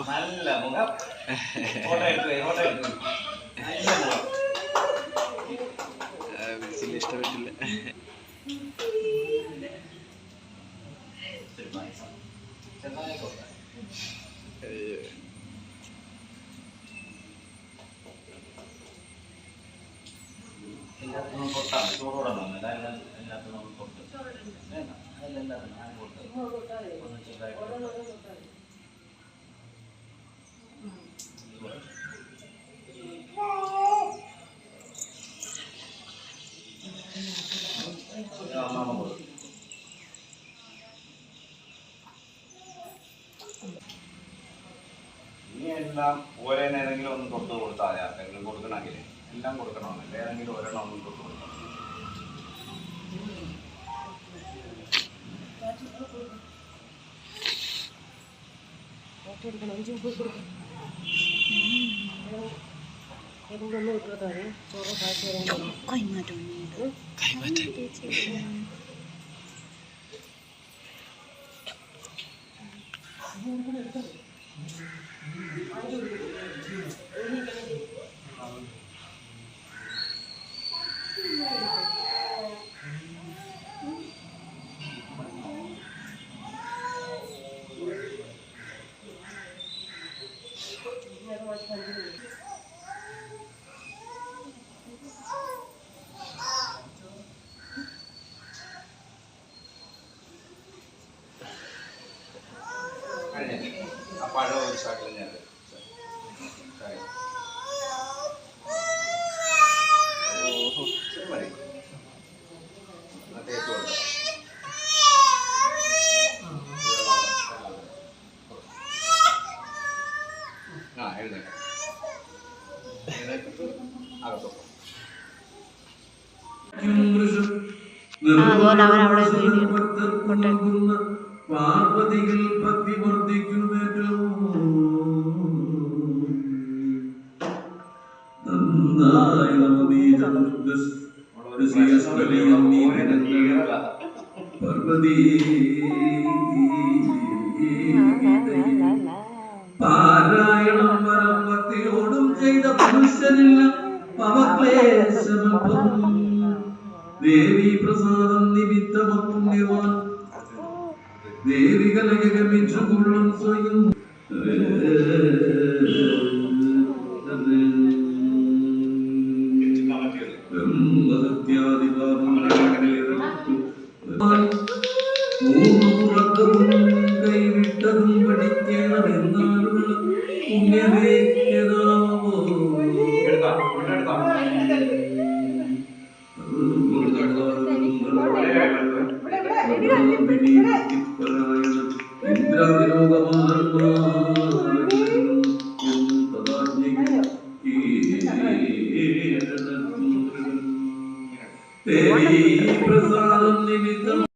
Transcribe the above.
നല്ല മുഖം ഇഷ്ടപ്പെട്ടില്ല. എല്ലാത്തിനും പൊട്ടാണ് ചോറോടെ എല്ലാത്തിനും പൊട്ട് അതിലെല്ലാത്തിനും ഞാൻ കൊടുത്തത് ഒന്ന് ചെറുതായിട്ട് ഇനി എല്ലാം ഓരോന്നേതെങ്കിലും ഒന്ന് തൊട്ട് കൊടുത്താൽ ആർക്കെങ്കിലും കൊടുക്കണമെങ്കിൽ എല്ലാം കൊടുക്കണമെന്നില്ല, ഏതെങ്കിലും ഒരെണ്ണം ഒന്നും തൊട്ട് കൊടുക്കണം. പഴം ഒരു ഷാട്ടിൽ ഞാൻ മതി തേച്ച് കൊടുക്കാം. എഴുന്നേക്കാം അകത്തോ പാർവതികൾ ഭക്തി വർദ്ധിക്കുന്നേറ്റവും നന്നായി പാർവതി പാരായണം വരം ഭക്തിയോടും ചെയ്ത പുരുഷനില്ല പവക്ലേശമൽപ്പം ദേവി പ്രസാദം നിമിത്തമപുണ്യവാൻ ദേവികളെ ഗമിച്ചുകൊള്ളും സ്വയം കൈവിട്ടതും പഠിക്കണമെന്നാലുള്ള പുണ്യമേഖ്യതാവോ ഇന്ദ്രാവിലോകമാ